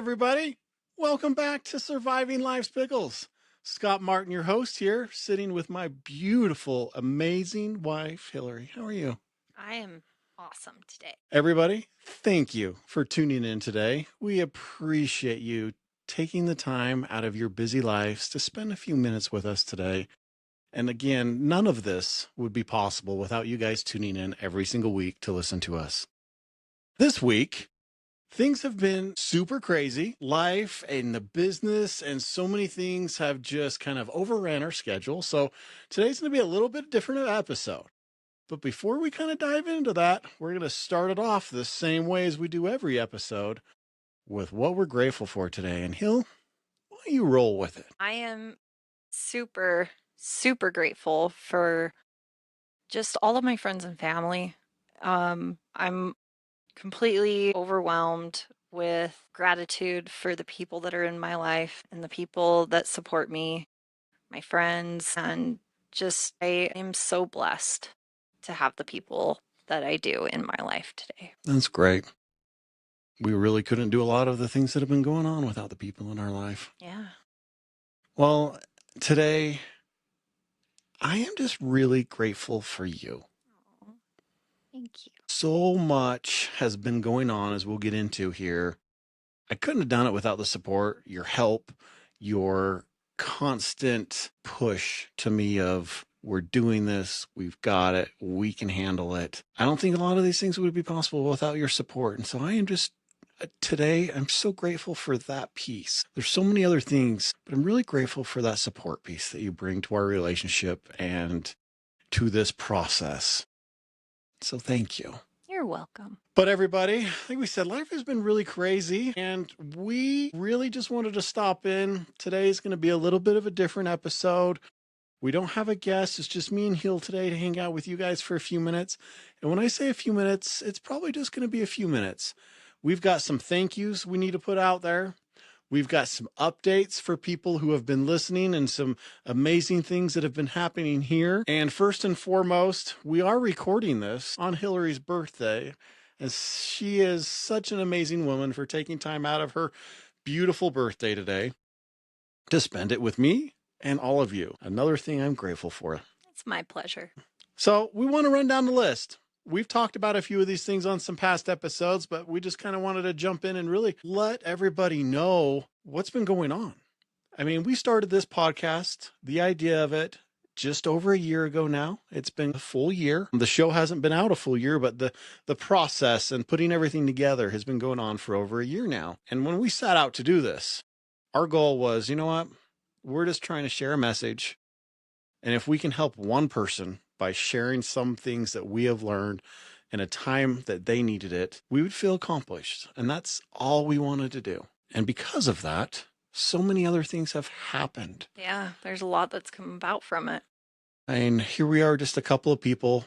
everybody. Welcome back to Surviving Life's Pickles. Scott Martin, your host here, sitting with my beautiful, amazing wife, Hillary. How are you? I am awesome today. Everybody, thank you for tuning in today. We appreciate you taking the time out of your busy lives to spend a few minutes with us today. And again, none of this would be possible without you guys tuning in every single week to listen to us. This week, things have been super crazy. Life and the business and so many things have just kind of overran our schedule. So today's going to be a little bit different episode. But before we kind of dive into that, we're going to start it off the same way as we do every episode with what we're grateful for today. And Hill, why don't you roll with it? I am super, super grateful for just all of my friends and family. I'm completely overwhelmed with gratitude for the people that are in my life and the people that support me, my friends, and just I am so blessed to have the people that I do in my life today. That's great. We really couldn't do a lot of the things that have been going on without the people in our life. Yeah. Well, today, I am just really grateful for you. Aw, thank you. So much has been going on, as we'll get into here. I couldn't have done it without the support, your help, your constant push to me of we're doing this, we've got it, we can handle it. I don't think a lot of these things would be possible without your support. And so I am just today, I'm so grateful for that piece. There's so many other things, but I'm really grateful for that support piece that you bring to our relationship and to this process. So thank you. You're welcome. But everybody, like we said, life has been really crazy, and we really just wanted to stop in. Today is going to be a little bit of a different episode. We don't have a guest. It's just me and Hill today to hang out with you guys for a few minutes. And when I say a few minutes, it's probably just going to be a few minutes. We've got some thank yous we need to put out there. We've got some updates for people who have been listening and some amazing things that have been happening here. And first and foremost, we are recording this on Hillary's birthday. And she is such an amazing woman for taking time out of her beautiful birthday today to spend it with me and all of you. Another thing I'm grateful for. It's my pleasure. So we want to run down the list. We've talked about a few of these things on some past episodes, but we just kind of wanted to jump in and really let everybody know what's been going on. I mean, we started this podcast, the idea of it, just over a year ago now. It's been a full year. The show hasn't been out a full year, but the process and putting everything together has been going on for over a year now. And when we set out to do this, our goal was, you know what? We're just trying to share a message. And if we can help one person by sharing some things that we have learned in a time that they needed it, we would feel accomplished. And that's all we wanted to do. And because of that, so many other things have happened. Yeah, there's a lot that's come about from it. And here we are, just a couple of people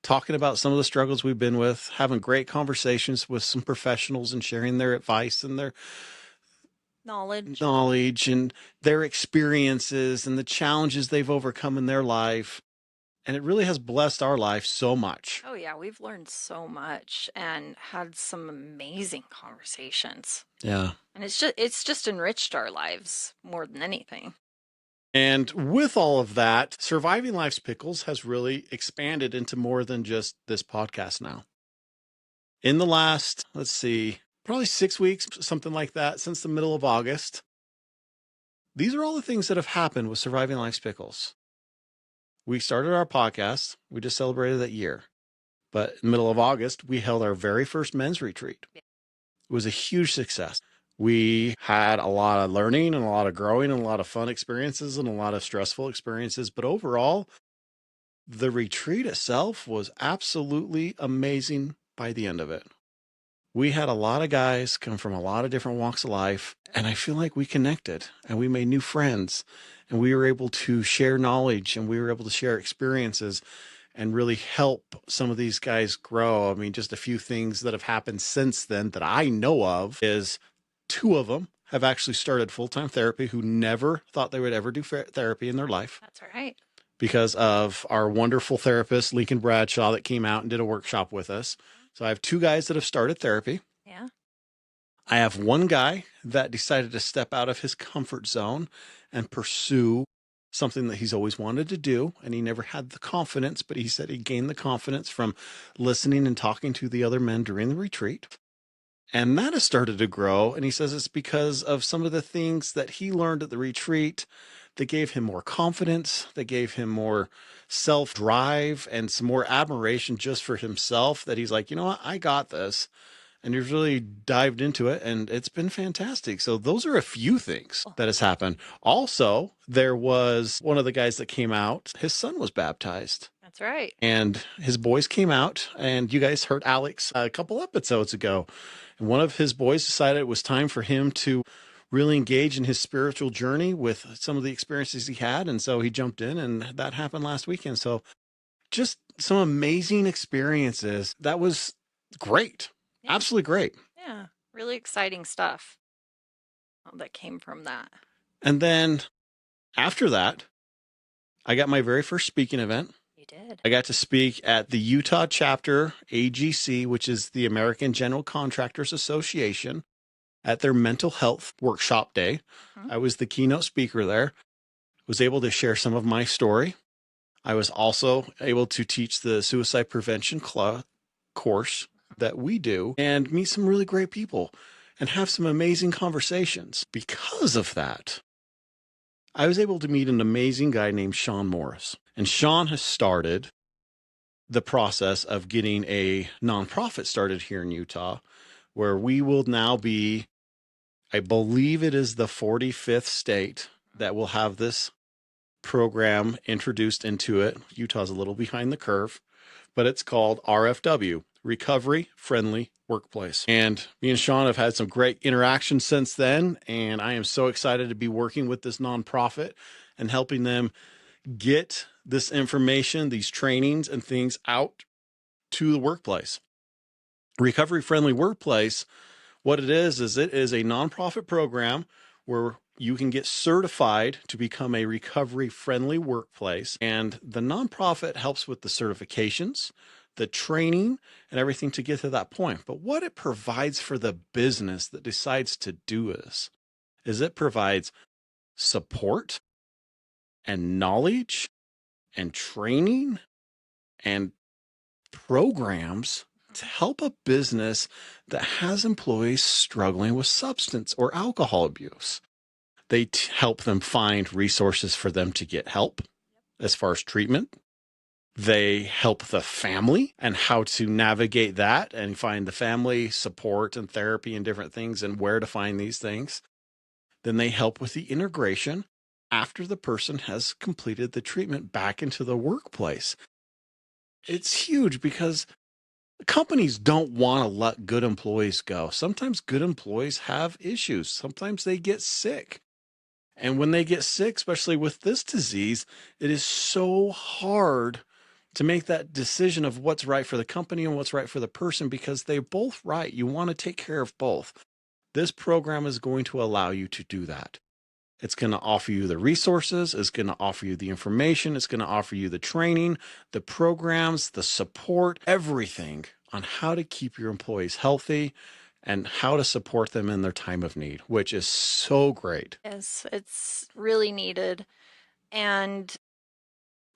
talking about some of the struggles we've been with, having great conversations with some professionals and sharing their advice and their knowledge and their experiences and the challenges they've overcome in their life. And it really has blessed our life so much. Oh yeah, we've learned so much and had some amazing conversations. Yeah. And it's just enriched our lives more than anything. And with all of that, Surviving Life's Pickles has really expanded into more than just this podcast now. In the last, let's see, probably 6 weeks, something like that, since the middle of August, these are all the things that have happened with Surviving Life's Pickles. We started our podcast. We just celebrated that year. But in the middle of August, we held our very first men's retreat. It was a huge success. We had a lot of learning and a lot of growing and a lot of fun experiences and a lot of stressful experiences. But overall, the retreat itself was absolutely amazing by the end of it. We had a lot of guys come from a lot of different walks of life, and I feel like we connected and we made new friends and we were able to share knowledge and we were able to share experiences and really help some of these guys grow. I mean, just a few things that have happened since then that I know of is 2 of them have actually started full-time therapy who never thought they would ever do therapy in their life. That's all right. Because of our wonderful therapist, Lincoln Bradshaw, that came out and did a workshop with us. So I have 2 guys that have started therapy. Yeah. I have one guy that decided to step out of his comfort zone and pursue something that he's always wanted to do. And he never had the confidence, but he said he gained the confidence from listening and talking to the other men during the retreat. And that has started to grow. And he says it's because of some of the things that he learned at the retreat that gave him more confidence, that gave him more self drive and some more admiration just for himself, that he's like, you know what, I got this. And you've really dived into it, and it's been fantastic. So those are a few things that has happened. Also, there was one of the guys that came out, his son was baptized. That's right. And his boys came out, and you guys heard Alex a couple episodes ago. And one of his boys decided it was time for him to really engage in his spiritual journey with some of the experiences he had. And so he jumped in, and that happened last weekend. So just some amazing experiences. That was great. Yeah. Absolutely great. Yeah. Really exciting stuff that came from that. And then after that, I got my very first speaking event. You did. I got to speak at the Utah chapter, AGC, which is the American General Contractors Association, at their mental health workshop day. Mhm. I was the keynote speaker there, was able to share some of my story. I was also able to teach the suicide prevention course that we do and meet some really great people and have some amazing conversations. Because of that, I was able to meet an amazing guy named Sean Morris. And Sean has started the process of getting a nonprofit started here in Utah, where we will now be, I believe it is the 45th state that will have this program introduced into it. Utah's a little behind the curve, but it's called RFW, Recovery Friendly Workplace. And me and Sean have had some great interactions since then. And I am so excited to be working with this nonprofit and helping them get this information, these trainings and things out to the workplace. Recovery Friendly Workplace, what it is it is a nonprofit program where you can get certified to become a recovery friendly workplace. And the nonprofit helps with the certifications, the training, and everything to get to that point. But what it provides for the business that decides to do this is it provides support and knowledge and training and programs to help a business that has employees struggling with substance or alcohol abuse. They help them find resources for them to get help as far as treatment. They help the family and how to navigate that and find the family support and therapy and different things and where to find these things. Then they help with the integration after the person has completed the treatment back into the workplace. It's huge because companies don't want to let good employees go. Sometimes good employees have issues. Sometimes they get sick. And when they get sick, especially with this disease, it is so hard to make that decision of what's right for the company and what's right for the person because they're both right. You want to take care of both. This program is going to allow you to do that. It's going to offer you the resources, it's going to offer you the information, it's going to offer you the training, the programs, the support, everything on how to keep your employees healthy and how to support them in their time of need, which is so great. Yes, it's really needed. And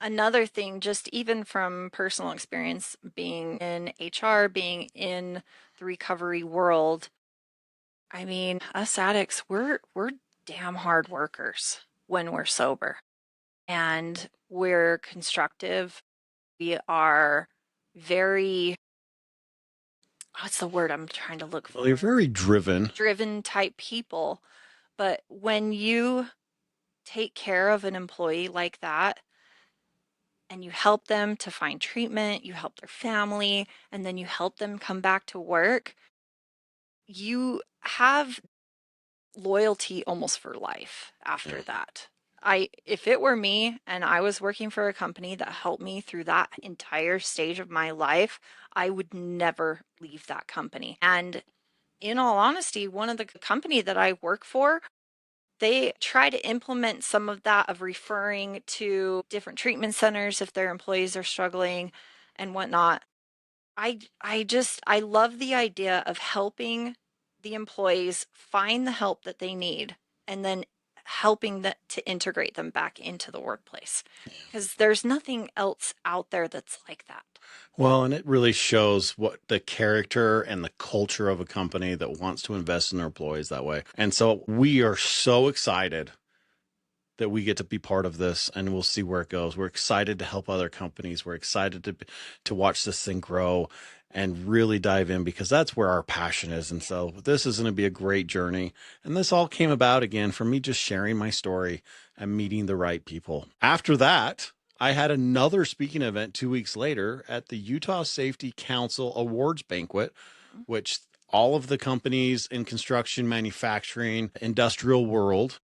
another thing, just even from personal experience, being in HR, being in the recovery world, I mean, us addicts, we're damn hard workers when we're sober. And we're constructive. We are very, what's the word I'm trying to look Well, you're for? very driven. Driven type people. But when you take care of an employee like that and you help them to find treatment, you help their family, and then you help them come back to work, you have loyalty almost for life after Yeah. that. If it were me and I was working for a company that helped me through that entire stage of my life, I would never leave that company. And in all honesty, one of the company that I work for, they try to implement some of that of referring to different treatment centers if their employees are struggling and whatnot. I love the idea of helping the employees find the help that they need and then helping to integrate them back into the workplace. Because there's nothing else out there that's like that. Well, and it really shows what the character and the culture of a company that wants to invest in their employees that way. And so we are so excited that we get to be part of this, and we'll see where it goes. We're excited to help other companies. We're excited to watch this thing grow and really dive in, because that's where our passion is. And so this is going to be a great journey. And this all came about again from me just sharing my story and meeting the right people. After that, I had another speaking event 2 weeks later at the Utah Safety Council Awards Banquet, which all of the companies in construction, manufacturing, industrial world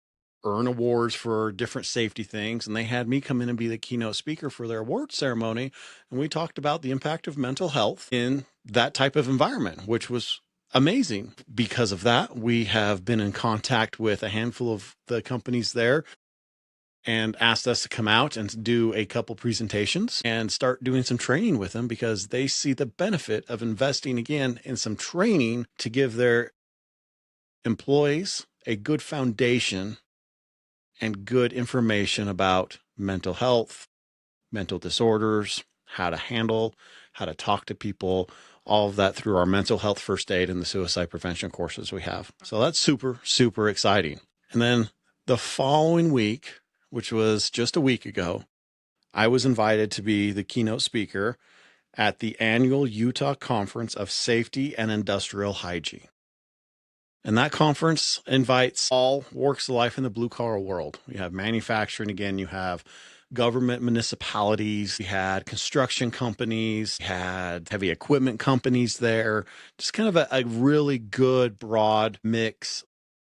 earn awards for different safety things. And they had me come in and be the keynote speaker for their award ceremony. And we talked about the impact of mental health in that type of environment, which was amazing. Because of that, we have been in contact with a handful of the companies there and asked us to come out and do a couple presentations and start doing some training with them, because they see the benefit of investing again in some training to give their employees a good foundation and good information about mental health, mental disorders, how to handle, how to talk to people, all of that through our mental health first aid and the suicide prevention courses we have. So that's super, super exciting. And then the following week, which was just a week ago, I was invited to be the keynote speaker at the annual Utah Conference of Safety and Industrial Hygiene. And that conference invites all walks of life in the blue collar world. You have manufacturing again, you have government municipalities, you had construction companies, you had heavy equipment companies there. Just kind of a really good, broad mix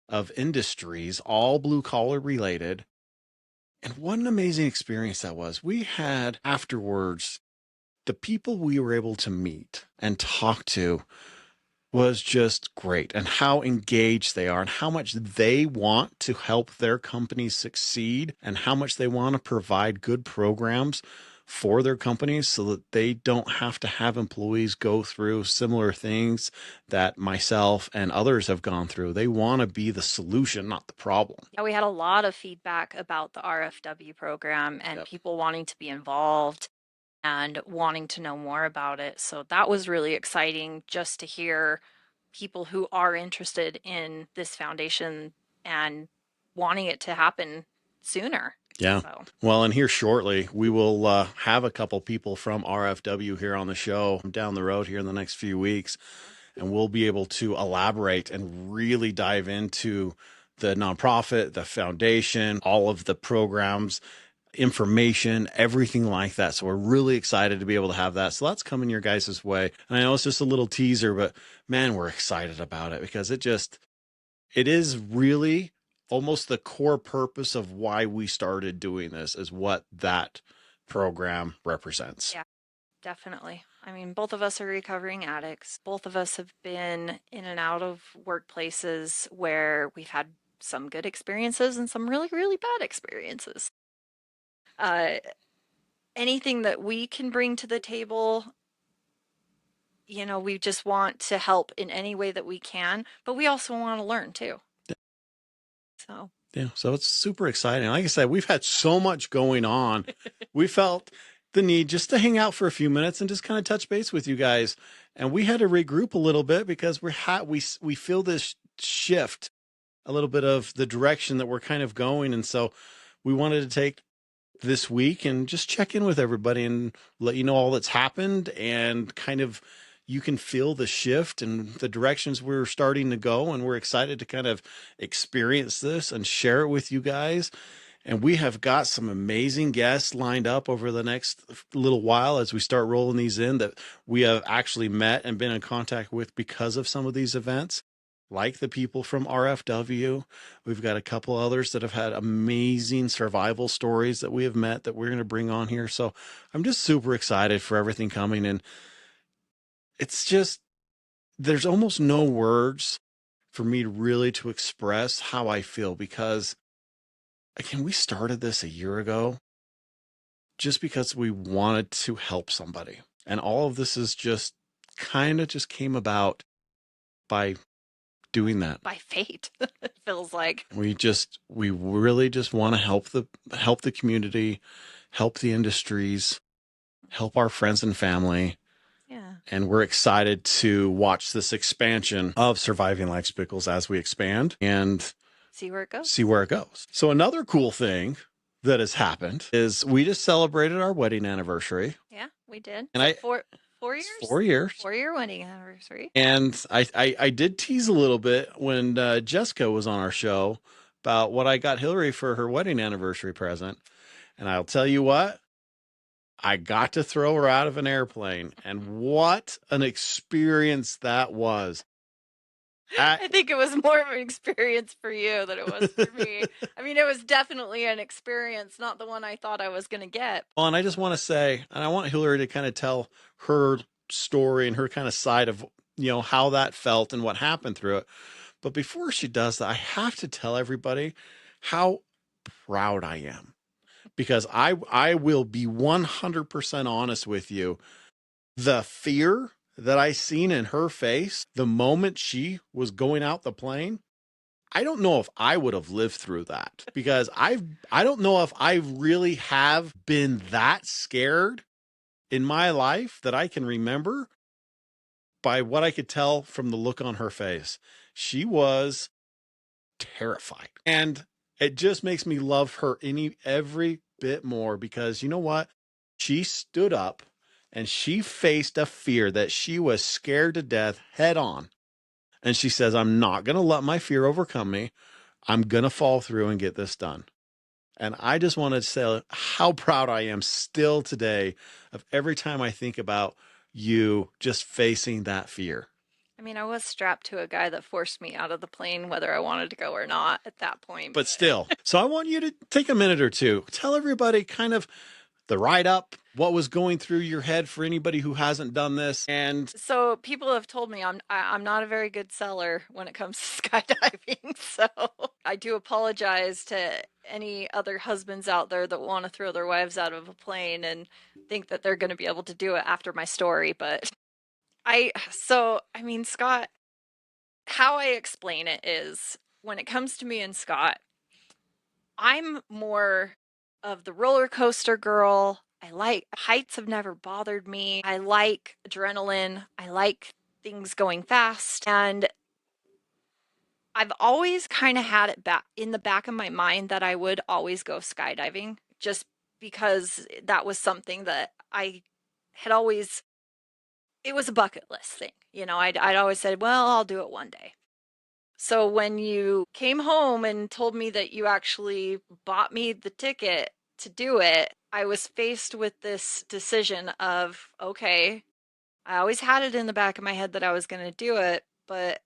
of industries, all blue collar related. And what an amazing experience that was. We had afterwards, the people we were able to meet and talk to was just great, and how engaged they are and how much they want to help their companies succeed and how much they want to provide good programs for their companies so that they don't have to have employees go through similar things that myself and others have gone through. They want to be the solution, not the problem. Yeah, we had a lot of feedback about the RFW program and Yep. people wanting to be involved and wanting to know more about it. So that was really exciting just to hear people who are interested in this foundation and wanting it to happen sooner. Yeah. So, Well, and here shortly, we will have a couple people from RFW here on the show down the road here in the next few weeks. And we'll be able to elaborate and really dive into the nonprofit, the foundation, all of the programs, information, everything like that. So we're really excited to be able to have that. So that's coming your guys' way. And I know it's just a little teaser, but man, we're excited about it, because it is really almost the core purpose of why we started doing this, is what that program represents. yeah, definitely. I mean, both of us are recovering addicts. Both of us have been in and out of workplaces where we've had some good experiences and some really, really bad experiences. Uh, Anything that we can bring to the table, we just want to help in any way that we can, but we also want to learn too. So, Yeah, so it's super exciting. Like I said, we've had so much going on. We felt the need just to hang out for a few minutes and just kind of touch base with you guys. And we had to regroup a little bit, because we feel this shift, a little bit of the direction that we're kind of going. And so we wanted to take this week and just check in with everybody and let you know all that's happened, and kind of you can feel the shift and the directions we're starting to go. And we're excited to kind of experience this and share it with you guys. And we have got some amazing guests lined up over the next little while as we start rolling these in, that we have actually met and been in contact with because of some of these events, like the people from RFW. We've got a couple others that have had amazing survival stories that we have met that we're going to bring on here. So I'm just super excited for everything coming. And it's just, there's almost no words for me to really to express how I feel, because again, we started this a year ago just because we wanted to help somebody. And all of this is just kind of just came about by doing that. By fate, it feels like. We really just want to help the community, help the industries, help our friends and family. Yeah. And we're excited to watch this expansion of Surviving Life's Pickles as we expand and See where it goes. see where it goes. So another cool thing that has happened is we just celebrated our wedding anniversary. Yeah, we did. And So I 4 years? 4 years. 4 year wedding anniversary. And I did tease a little bit when Jessica was on our show about what I got Hillary for her wedding anniversary present. And I'll tell you what, I got to throw her out of an airplane. And what an experience that was. I think it was more of an experience for you than it was for me. I mean, it was definitely an experience, not the one I thought I was going to get. Well, and I just want to say, and I want Hillary to kind of tell her story and her kind of side of, how that felt and what happened through it. But before she does that, I have to tell everybody how proud I am, because I will be 100% honest with you. The fear that I seen in her face the moment she was going out the plane, I don't know if I would have lived through that, because I don't know if I really have been that scared in my life that I can remember. By what I could tell from the look on her face, she was terrified. And it just makes me love her every bit more, because you know what? She stood up and she faced a fear that she was scared to death head on. And she says, I'm not going to let my fear overcome me. I'm going to fall through and get this done. And I just want to say how proud I am still today of every time I think about you just facing that fear. I mean, I was strapped to a guy that forced me out of the plane, whether I wanted to go or not at that point. But still, so I want you to take a minute or two, tell everybody kind of the write up, what was going through your head for anybody who hasn't done this. And so people have told me I'm not a very good seller when it comes to skydiving. So I do apologize to any other husbands out there that want to throw their wives out of a plane and think that they're going to be able to do it after my story. But I mean, Scott, how I explain it is when it comes to me and Scott, I'm more of the roller coaster girl. I like heights have never bothered me. I like adrenaline. I like things going fast. And I've always kind of had it back in the back of my mind that I would always go skydiving just because that was something that I had always, it was a bucket list thing. I'd always said, well, I'll do it one day. So when you came home and told me that you actually bought me the ticket to do it, I was faced with this decision of, okay, I always had it in the back of my head that I was going to do it, but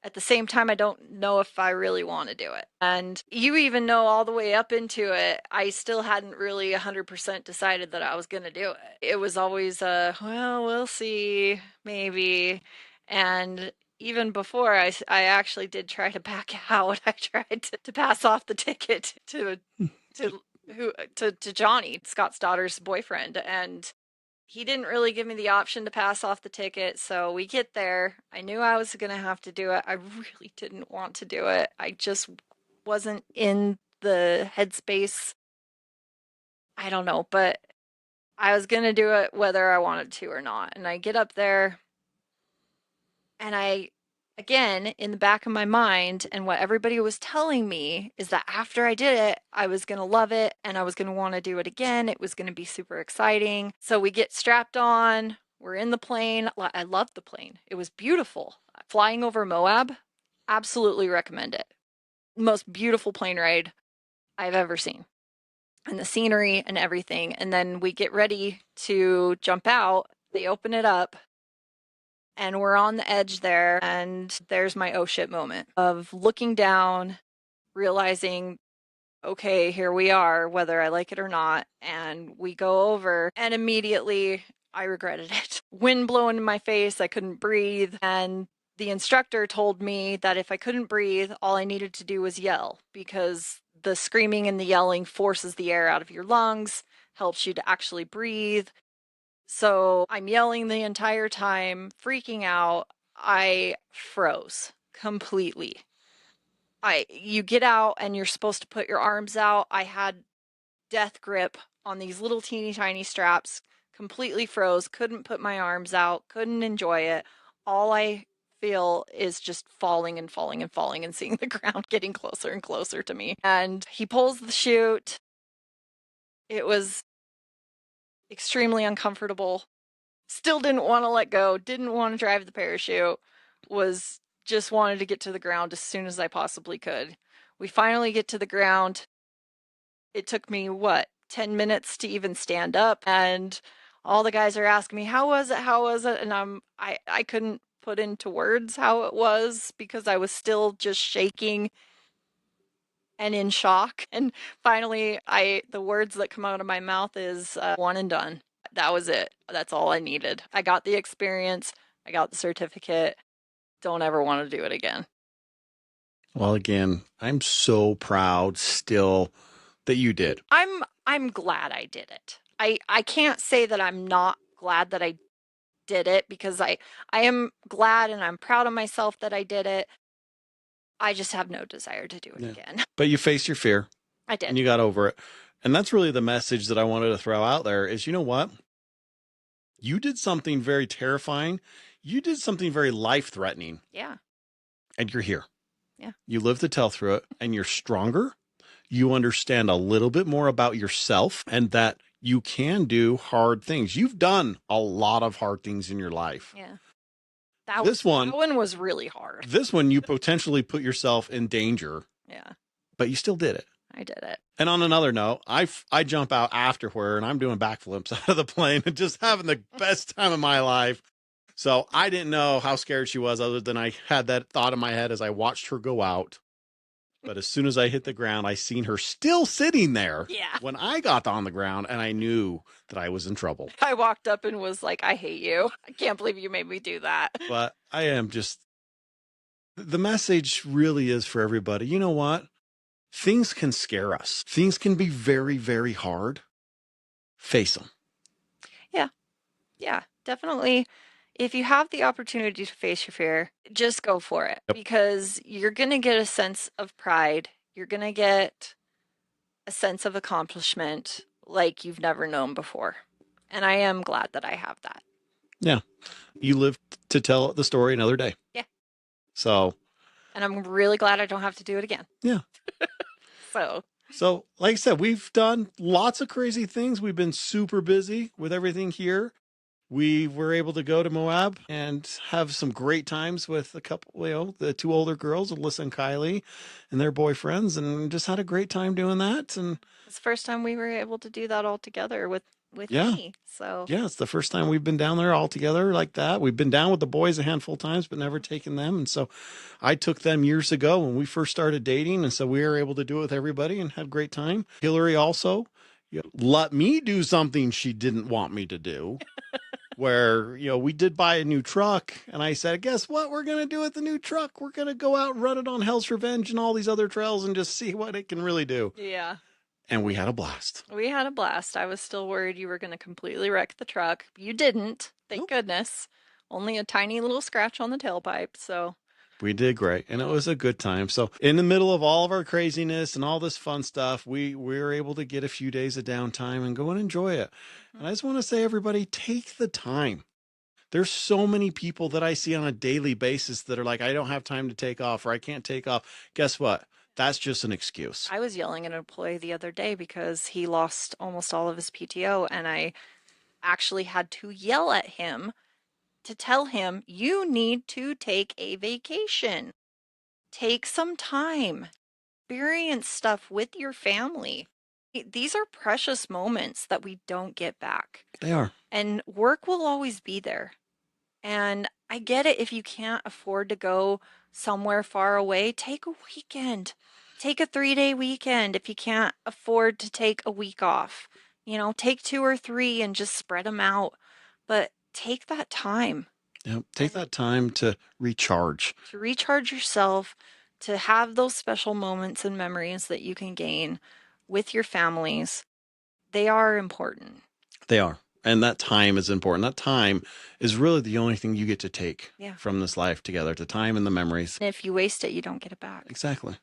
at the same time, I don't know if I really want to do it. And you even know all the way up into it, I still hadn't really 100% decided that I was going to do it. It was always well, we'll see, maybe. And even before I actually did try to back out, I tried to pass off the ticket to to Johnny, Scott's daughter's boyfriend, and he didn't really give me the option to pass off the ticket. So we get there. I knew I was going to have to do it. I really didn't want to do it. I just wasn't in the headspace. I don't know, but I was going to do it whether I wanted to or not. And I get up there and again, in the back of my mind, and what everybody was telling me is that after I did it, I was going to love it and I was going to want to do it again. It was going to be super exciting. So we get strapped on, we're in the plane. I loved the plane, it was beautiful. Flying over Moab, absolutely recommend it. Most beautiful plane ride I've ever seen. And the scenery and everything. And then we get ready to jump out. They open it up and we're on the edge there, and there's my oh shit moment of looking down, realizing, okay, here we are, whether I like it or not. And we go over, and immediately I regretted it. Wind blowing in my face, I couldn't breathe. And the instructor told me that if I couldn't breathe, all I needed to do was yell, because the screaming and the yelling forces the air out of your lungs, helps you to actually breathe. So I'm yelling the entire time, freaking out. I froze completely. You get out and you're supposed to put your arms out. I had death grip on these little teeny tiny straps, completely froze, couldn't put my arms out, couldn't enjoy it. All I feel is just falling and falling and falling and seeing the ground getting closer and closer to me. And he pulls the chute. It was extremely uncomfortable. Still didn't want to let go, didn't want to drive the parachute, was just wanted to get to the ground as soon as I possibly could. We finally get to the ground. It took me, what, 10 minutes to even stand up. And all the guys are asking me, how was it? How was it? And I couldn't put into words how it was because I was still just shaking and in shock. And finally, the words that come out of my mouth is one and done. That was it. That's all I needed. I got the experience. I got the certificate. Don't ever want to do it again. Well, again, I'm so proud still that you did. I'm glad I did it. I can't say that I'm not glad that I did it because I am glad and I'm proud of myself that I did it. I just have no desire to do it Yeah. again. But you faced your fear I and did. you got over it. And that's really the message that I wanted to throw out there is, you know what? You did something very terrifying. You did something very life-threatening, Yeah. and you're here. Yeah. You lived to tell through it, and you're stronger. You understand a little bit more about yourself and that you can do hard things. You've done a lot of hard things in your life. Yeah. This one, That one was really hard. this one, you potentially put yourself in danger, Yeah. but you still did it. I did it. And on another note, I jump out afterward and I'm doing backflips out of the plane and just having the best time of my life. So I didn't know how scared she was, other than I had that thought in my head as I watched her go out. But as soon as I hit the ground, I seen her still sitting there Yeah. when I got on the ground, and I knew that I was in trouble. I walked up and was like, I hate you. I can't believe you made me do that. But I am just, the message really is for everybody. You know what? Things can scare us. Things can be very, very hard. Face them. Yeah. Yeah. Definitely. If you have the opportunity to face your fear, just go for it Yep. because you're going to get a sense of pride. You're going to get a sense of accomplishment like you've never known before. And I am glad that I have that. Yeah. You live to tell the story another day. Yeah. So, And I'm really glad I don't have to do it again. yeah. So, Like I said, we've done lots of crazy things. We've been super busy with everything here. We were able to go to Moab and have some great times with a couple, the two older girls, Alyssa and Kylie, and their boyfriends, and just had a great time doing that. And it's the first time we were able to do that all together with yeah, me. So, yeah, it's the first time we've been down there all together like that. We've been down with the boys a handful of times, but never taken them. And so I took them years ago when we first started dating. And so we were able to do it with everybody and had a great time. Hillary also let me do something she didn't want me to do. Where, we did buy a new truck, and I said, guess what we're going to do with the new truck? We're going to go out and run it on Hell's Revenge and all these other trails and just see what it can really do. yeah. And we had a blast. We had a blast. I was still worried you were going to completely wreck the truck. You didn't. Thank Nope. goodness. Only a tiny little scratch on the tailpipe, so We did great, and it yeah. was a good time. So in the middle of all of our craziness and all this fun stuff, we were able to get a few days of downtime and go and enjoy it. And I just want to say, everybody, take the time. There's so many people that I see on a daily basis that are like, I don't have time to take off, or I can't take off. Guess what? That's just an excuse. I was yelling at an employee the other day because he lost almost all of his PTO, and I actually had to yell at him to tell him, you need to take a vacation. Take some time. Experience stuff with your family. These are precious moments that we don't get back. They are. And work will always be there. And I get it if you can't afford to go somewhere far away, take a weekend. Take a 3-day weekend if you can't afford to take a week off. Take 2 or 3 and just spread them out. But take that time. Take that time to recharge. To recharge yourself, to have those special moments and memories that you can gain with your families. They are important. They are. And that time is important. That time is really the only thing you get to take from this life together, the time and the memories. And if you waste it, you don't get it back. Exactly.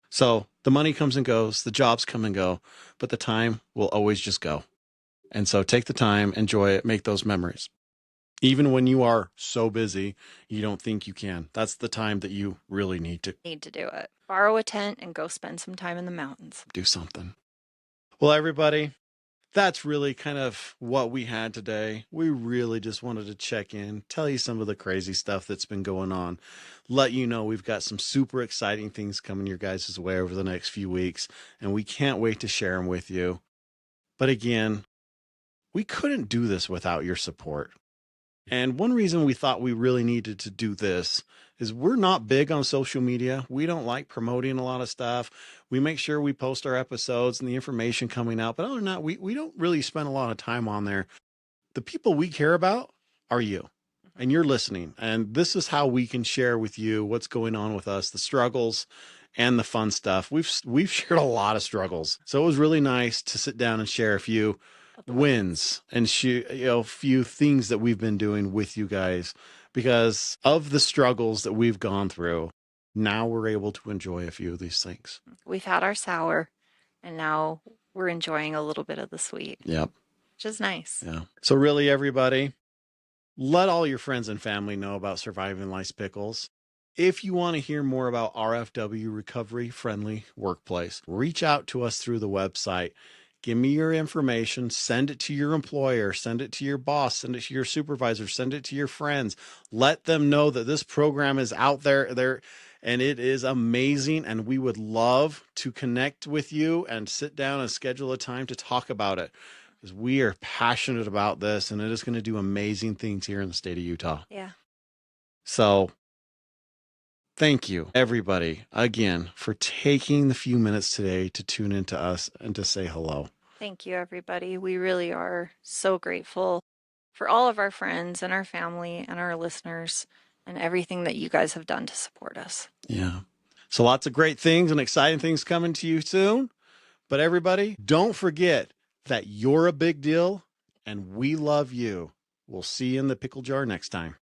So the money comes and goes, the jobs come and go, but the time will always just go. And so take the time, enjoy it, make those memories. Even when you are so busy, you don't think you can. That's the time that you really need to do it. Borrow a tent and go spend some time in the mountains. do something. Well, everybody, that's really kind of what we had today. We really just wanted to check in, tell you some of the crazy stuff that's been going on, let you know we've got some super exciting things coming your guys' way over the next few weeks, and we can't wait to share them with you. But again, we couldn't do this without your support. And one reason we thought we really needed to do this is we're not big on social media. We don't like promoting a lot of stuff. We make sure we post our episodes and the information coming out. But other than that, we don't really spend a lot of time on there. The people we care about are you. And you're listening. And this is how we can share with you what's going on with us, the struggles and the fun stuff. We've shared a lot of struggles. So it was really nice to sit down and share a few wins and a few things that we've been doing with you guys because of the struggles that we've gone through. Now we're able to enjoy a few of these things. We've had our sour and now we're enjoying a little bit of the sweet. Yep. Which is nice. Yeah. So really, everybody, let all your friends and family know about Surviving Life's Pickles. If you want to hear more about RFW Recovery Friendly Workplace, reach out to us through the website. Give me your information, send it to your employer, send it to your boss, send it to your supervisor, send it to your friends. Let them know that this program is out there, and it is amazing. And we would love to connect with you and sit down and schedule a time to talk about it, because we are passionate about this and it is going to do amazing things here in the state of Utah. Yeah. So thank you, everybody, again, for taking the few minutes today to tune into us and to say hello. Thank you, everybody. We really are so grateful for all of our friends and our family and our listeners and everything that you guys have done to support us. Yeah. So lots of great things and exciting things coming to you soon. But everybody, don't forget that you're a big deal and we love you. We'll see you in the pickle jar next time.